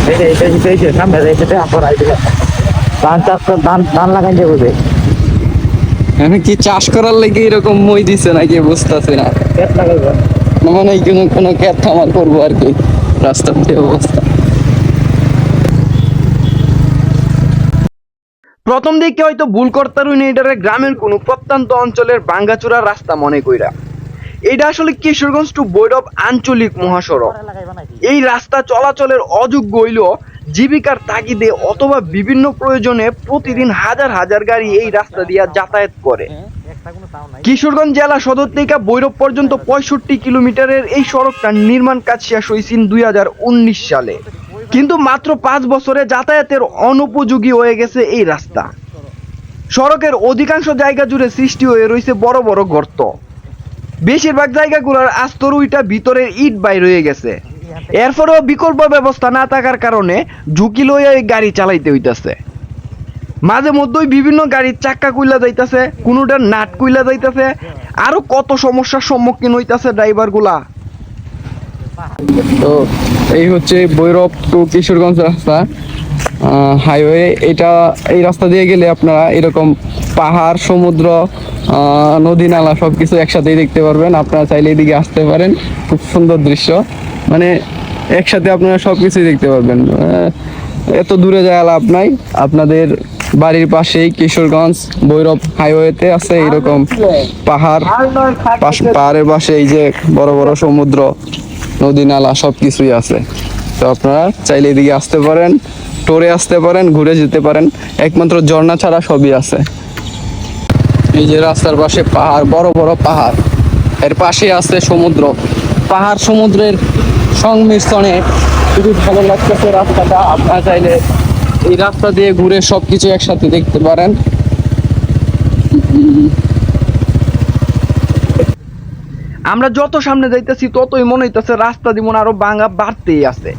সামনে ধান লাগাই যাবে। আমি কি চাষ করার লেগে এরকম মই দিছে নাকি বুঝতেছি না। ক্ষেত লাগাইবা মানে কোনো ক্ষেত খামার করবো আর কি। রাস্তার যে অবস্থা, প্রথম দিকে হয়তো ভুল করতারুই এটারে গ্রামের কোনো প্রত্যন্ত অঞ্চলের ভাঙ্গাচোরা রাস্তা মনে কইরা। এটা আসলে কিশোরগঞ্জ টু ভৈরব আঞ্চলিক মহাসড়ক। এই রাস্তা চলাচলের অযোগ্য হইল জীবিকার তাগিদে অথবা বিভিন্ন প্রয়োজনে প্রতিদিন হাজার হাজার গাড়ি এই রাস্তা দিয়ে যাতায়াত করে। কিশোরগঞ্জ জেলা সদর থেকে ভৈরব পর্যন্ত 65 কিলোমিটারের এই সড়কটার নির্মাণ কাজ শেষ হয়েছে 2019 সালে, কিন্তু মাত্র 5 বছরে যাতায়াতের অনুপযোগী হয়ে গেছে এই রাস্তা। সড়কের অধিকাংশ জায়গা জুড়ে সৃষ্টি হয়ে রয়েছে বড় বড় গর্ত। বেশিরভাগ জায়গাগুলোর আস্তর উইটা ভিতরের ইট বাইর হয়ে গেছে। এরপরেও বিকল্প ব্যবস্থা না থাকার কারণে ঝুঁকি লইয়া এই গাড়ি চালাইতে হইতাছে। মাঝে মধ্যেই বিভিন্ন গাড়ির চাক্কা কুইলা যাইতাছে, কোনোটার নাট কুইলা যাইতাছে, আরো কত সমস্যার সম্মুখীন হইতাছে ড্রাইভার গুলা। তো এই হচ্ছে ভৈরব টু কিশোরগঞ্জ রাস্তা হাইওয়ে। এই রাস্তা দিয়ে গেলে আপনারা এরকম পাহাড়, সমুদ্র, নদী নালা সবকিছু একসাথেই দেখতে পারবেন। আপনারা চাইলে এদিকে আসতে পারেন, খুব সুন্দর দৃশ্য। মানে একসাথে আপনারা সবকিছুই দেখতে পারবেন। এত দূরে যাওয়া লাভ নাই, আপনাদের বাড়ির পাশেই কিশোরগঞ্জ ভৈরব হাইওয়েতে আছে এরকম পাহাড়, পাহাড়ের পাশে এই যে বড় বড় সমুদ্র, নদী নালা সবকিছুই আছে। তো আপনারা চাইলে এদিকে আসতে পারেন, টোরে আসতে পারেন, ঘুরে যেতে পারেন। একমাত্র ঝর্ণা ছাড়া সবই আছে। এই যে রাস্তার পাশে পাহাড়, বড় বড় পাহাড়, এর পাশে আছে সমুদ্র। পাহাড় সমুদ্রের সংমিশ্রণে খুবই ভালো লাগতেছে রাস্তাটা। আপনারা চাইলে এই রাস্তা দিয়ে ঘুরে সবকিছু একসাথে দেখতে পারেন। আমরা যত সামনে যাইতেছি ততই মনে হইতেছে রাস্তা যেমন আরো ভাঙা বাড়তেই আছে।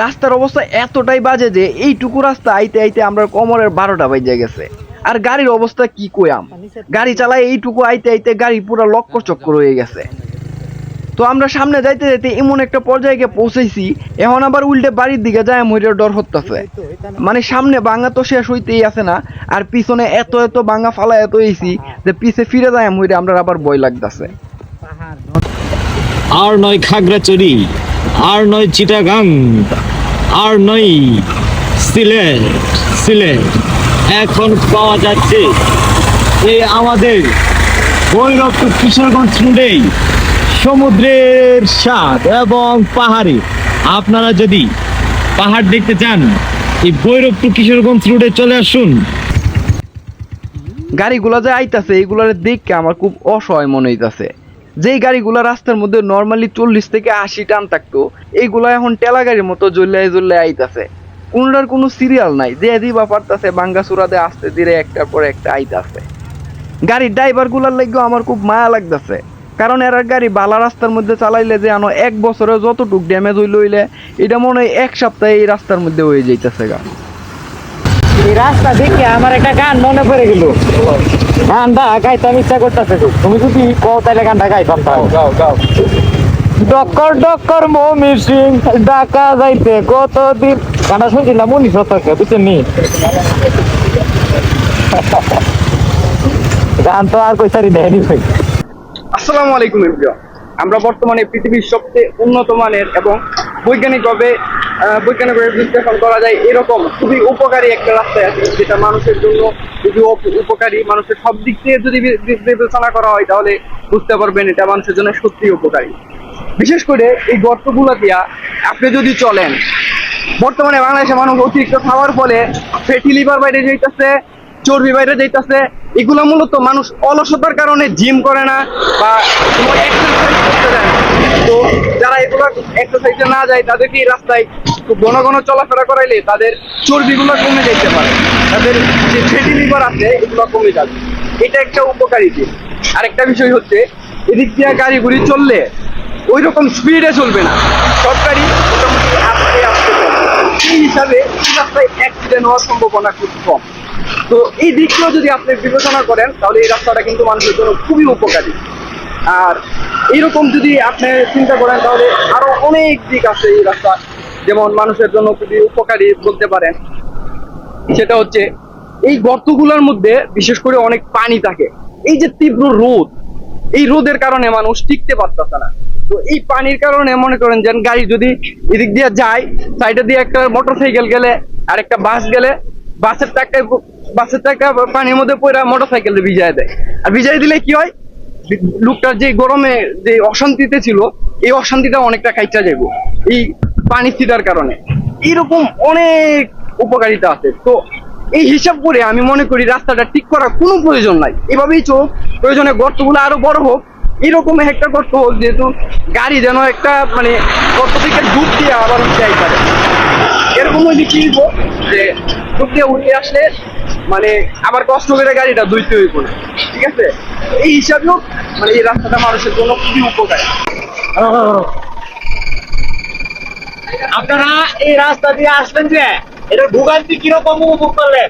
রাস্তার অবস্থা এতটাই বাজে যে এইটুকু রাস্তা আইতে আইতে আমরা কোমরের 12টা বাজে গেছে। আর গাড়ির অবস্থা কি কইয়াম, গাড়ি চালায় এইটুকু আইতে আইতে গাড়ি পুরো লক্কর চক্কর হয়ে গেছে। তো আমরা সামনে যাইতে যাইতে এমন একটা পর্যায়ে গিয়ে পৌঁছেছি, এখন আবার উল্টে বাড়ির দিকে যায় মইরে ডর হতেছে। মানে সামনে ভাঙা তো শেষ হইতেই আছে না, আর পিছনে এত এত ভাঙা ফালা এত হইছি যে পিছে ফিরে যায় মইরে আমরা আবার ভয় লাগতেছে। আর নয় খাগড়াছড়ি, আর নয় চিটাগাং, আর নয় সিলেট, এখন পাওয়া যাচ্ছে এই আমাদের ভৈরব টু কিশোরগঞ্জ রোডেই সমুদ্রের স্বাদ এবং পাহাড়ে। আপনারা যদি পাহাড় দেখতে চান, এই ভৈরব টু কিশোরগঞ্জ রোডে চলে আসুন। গাড়িগুলা যে আইতাছে এইগুলার দেখে আমার খুব অসহায় মনে হইতাছে। যেই গাড়িগুলা রাস্তার মধ্যে নর্মালি 40 থেকে 80 টান থাকতো, এইগুলা এখন টেলা গাড়ির মতো জল্লায় জল্লায় আইতাছে। কোনটার কোনো সিরিয়াল নাই, যে দিবা পারতাছে ভাঙ্গাচুরাতে আসতে ধীরে একটার পর একটা আইতাছে। গাড়ির ড্রাইভার গুলার লাগেও আমার খুব মায়া লাগতেছে, কারণ এরা গাড়ি বালা রাস্তার মধ্যে চালাইলে যে আনো 1 বছরে যতটুক ড্যামেজ হইলে এটা মনে হয় 1 সপ্তাহে এই রাস্তার মধ্যে হয়ে যাইতেছে গা। এই রাস্তা দেখে আমার একটা গান মনে পড়ে গেল, গানটা গাইতাম ইচ্ছা করতেছে। তুমি যদি কও তাহলে গানটা গাইতাম। ডক্কর ডক্কর মমির সিং ঢাকা যাইতে কতদিন, গানটা শুনছিলাম 19 বুঝছেন নি? গান তো আর কইতারি দেয়নি ভাই। আসসালামু আলাইকুম এভরিওয়ান। আমরা বর্তমানে পৃথিবীর সবচেয়ে উন্নত মানের এবং বৈজ্ঞানিকভাবে বিশ্লেষণ করা যায় এরকম খুবই উপকারী একটা রাস্তায় আছে, যেটা মানুষের জন্য খুবই উপকারী। মানুষের সব দিক থেকে যদি বিবেচনা করা হয় তাহলে বুঝতে পারবেন এটা মানুষের জন্য সত্যিই উপকারী। বিশেষ করে এই গর্তগুলো দিয়া আপনি যদি চলেন, বর্তমানে বাংলাদেশের মানুষ অতিরিক্ত খাওয়ার ফলে ফ্যাটি লিভার বাইরে যাইতেছে, চর্বি বাইরে যাইতেছে। এগুলো মূলত মানুষ অলসতার কারণে জিম করে না বা কোনো এক্সারসাইজ করতে যায় না। তো যারা এগুলো এক্সারসাইজে না যায় তাদেরকে এই রাস্তায় খুব ঘন ঘন চলাফেরা করাইলে তাদের চর্বিগুলো কমে যেতে পারে, তাদের যে ফ্যাটি লিভার আছে এগুলো কমে যাবে। এটা একটা উপকারী দিক। আরেকটা বিষয় হচ্ছে, এদিক দিয়ে গাড়িগুলি চললে ওই রকম স্পিডে চলবে না, সব গাড়ি মোটামুটি আস্তে আস্তে চলবে। সেই হিসাবে এই রাস্তায় অ্যাক্সিডেন্ট হওয়ার সম্ভাবনা খুব কম। তো এই দিকগুলো যদি আপনি বিবেচনা করেন তাহলে এই রাস্তাটা কিন্তু মানুষের জন্য খুবই উপকারী। আর এইরকম যদি আপনি চিন্তা করেন তাহলে আরো অনেক দিক আছে এই রাস্তা, যেমন মানুষের জন্য খুবই উপকারী বলতে পারেন। সেটা হচ্ছে এই গর্তগুলোর মধ্যে বিশেষ করে অনেক পানি থাকে। এই যে তীব্র রোদ, এই রোদের কারণে মানুষ টিকতে পারতেছে না। তো এই পানির কারণে মনে করেন যে গাড়ি যদি এদিক দিয়ে যায়, সাইডে দিয়ে একটা মোটরসাইকেল গেলে আর একটা বাস গেলে, বাসের টাকা পানির মধ্যে পড়ে মোটরসাইকেল ভিজায় দেয়। আর ভিজাই দিলে কি হয়, লোকটার যে গরমে যে অশান্তিতে ছিল, এই অশান্তিটা অনেকটা কাইটা যাইব এই পানি ছিটার কারণে। এইরকম অনেক উপকারিতা আছে। তো এই হিসাব করে আমি মনে করি রাস্তাটা ঠিক করার কোনো প্রয়োজন নাই, এভাবেই চোখ, প্রয়োজনে গর্তগুলো আরো বড় হোক, এরকম একটা গর্ত হোক যেহেতু গাড়ি যেন একটা মানে গর্ত থেকে ডুব দিয়ে আবার উঠে আই পারে। এরকম হইলে কি হইব যে ডুব দিয়ে উঠে আসলে মানে আবার কষ্ট করে গাড়িটা ধুইতে হইব না, ঠিক আছে? এই হিসাবেও মানে এই রাস্তাটা মানুষের জন্য খুবই উপকারী। আপনারা এই রাস্তা দিয়ে আসবেন যে এটা ভোগান্তি কিরকম উপভোগ করলেন?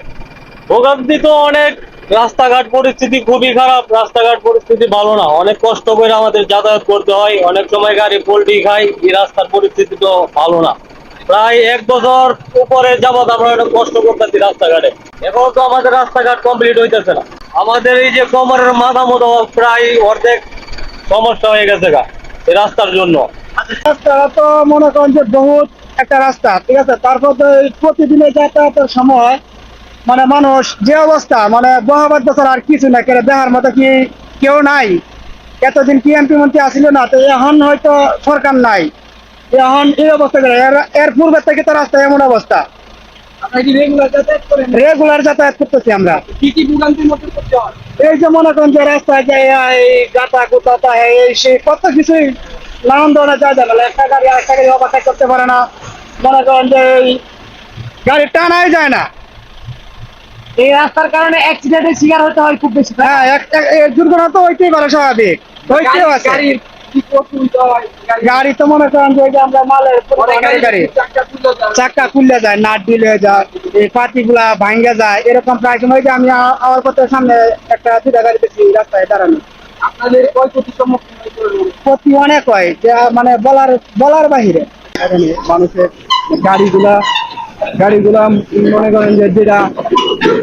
ভোগান্তি তো অনেক, রাস্তাঘাট পরিস্থিতি খুবই খারাপ, রাস্তাঘাট পরিস্থিতি ভালো না, অনেক কষ্ট করে আমাদের যাতায়াত করতে হয়, অনেক সময় গাড়ি পোল্টি খাই, এই রাস্তার পরিস্থিতি তো ভালো না। প্রায় 1 বছর উপরে যাবত আমরা অনেক কষ্ট করতেছি রাস্তাঘাটে, এখন তো আমাদের রাস্তাঘাট কমপ্লিট হইতেছে না। আমাদের এই যে কোমরের মাথা মতো প্রায় অর্ধেক সমস্যা হয়ে গেছে গা এই রাস্তার জন্য। রাস্তাটা তো মনে করেন যে বহুত একটা রাস্তা, ঠিক আছে। তারপর তো এই প্রতিদিনের যাতায়াতের সময় মানে মানুষ যে অবস্থা, মানে বহাবাদ বছর আর কিছু না কেন দেখার মতো কি কেউ নাই। এতদিন কি এমপি মন্ত্রী আসিল না, তো এখন হয়তো সরকার নাই, এখন এই অবস্থা করে। এর পূর্বের থেকে তো রাস্তা এমন অবস্থা। রেগুলার যাতায়াত করতেছি আমরা। কি কি ভোগান্তির মধ্যে পড়তে হয়? এই যে মনে করেন যে রাস্তায় যায় এই গাতা গুতা এই সেই কত কিছুই নানান ধরনের যায় যাবে, একটা গাড়ি আরেকটা গাড়ি ওভারটেক করতে পারে না, মনে করেন যে এই গাড়ি টানাই যায় না। এই রাস্তার কারণে অ্যাক্সিডেন্টের শিকার হতে হয় খুব বেশি। হ্যাঁ, দুর্ঘটনা তো হইতেই পারে, স্বাভাবিক হইতেও আছে। গাড়ির কি অসুবিধা হয়? গাড়ি তো মনে করেন যে ওই যে আমরা মালের গাড়ি চাক্কা খুললে যায়, নাট ডিল হয়ে যায়, এই পাতিগুলা ভাঙ্গে যায়, এরকম প্রায় সময় যে আমি আমার পথে সামনে একটা দুটা গাড়ি দেখি রাস্তায় দাঁড়ানো। আপনাদের ক্ষয়ক্ষতির সম্মুখীন হতে হবে। ক্ষতি অনেক হয়, যে মানে বলার বাহিরে। এখানে মানুষের গাড়িগুলা মনে করেন যে যেটা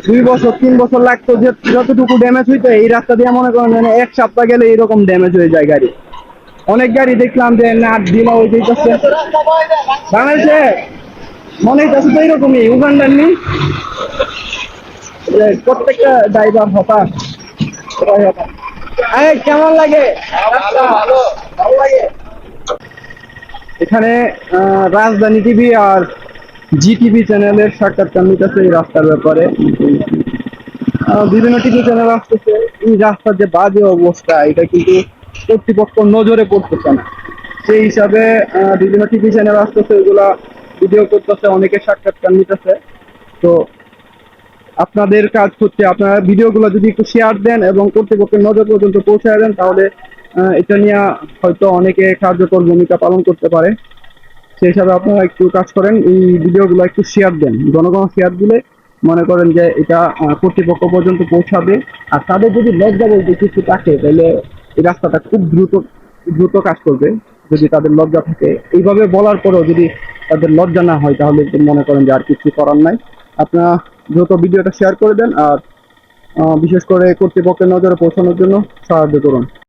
2 বছর 3 বছর লাগতো যে যতটুকু ড্যামেজ হইতো, এই রাস্তা দিয়ে মনে করেন যে 1 সপ্তাহ গেলে এরকম ড্যামেজ হয়ে যায় গাড়ি। অনেক গাড়ি দেখলাম যে নাট ডিলা হয়ে যাইতেছে বাংলাদেশে, মনে হইতেছে তো এরকমই উগান্ডার নি প্রত্যেকটা ড্রাইভার হতাশ, সবাই হতাশ। কেমন লাগে? ভালো লাগে। এখানে রাজধানী টিভি আর জিটিভি চ্যানেলের সাক্ষাৎকার নিতেছে এই রাস্তার ব্যাপারে। বিভিন্ন টিভি চ্যানেল আসতেছে, এই রাস্তার যে বাজে অবস্থা এটা কিন্তু কর্তৃপক্ষ নজরে পড়তেছে না। সেই হিসাবে বিভিন্ন টিভি চ্যানেল আসতেছে, ওইগুলা ভিডিও করতেছে, অনেকে সাক্ষাৎকার নিতেছে। তো আপনাদের কাজ হচ্ছে আপনারা ভিডিওগুলো যদি একটু শেয়ার দেন এবং কর্তৃপক্ষের নজর পর্যন্ত পৌঁছায় দেন, তাহলে এটা নিয়ে হয়তো অনেকে কার্যকর ভূমিকা পালন করতে পারে। সেই হিসাবে আপনারা একটু কাজ করেন, এই ভিডিওগুলো একটু শেয়ার দেন। জনগণ শেয়ার দিলে মনে করেন যে এটা কর্তৃপক্ষ পর্যন্ত পৌঁছাবে। আর তাদের যদি লজ্জা বলতে কিছু থাকে, তাহলে এই রাস্তাটা খুব দ্রুত কাজ করবে। যদি তাদের লজ্জা থাকে, এইভাবে বলার পরেও যদি তাদের লজ্জা না হয়, তাহলে মনে করেন যে আর কিছু করার নাই। আপনারা দ্রুত ভিডিওটা শেয়ার করে দেন আর বিশেষ করে কর্তৃপক্ষের নজরে পৌঁছানোর জন্য সাহায্য করুন।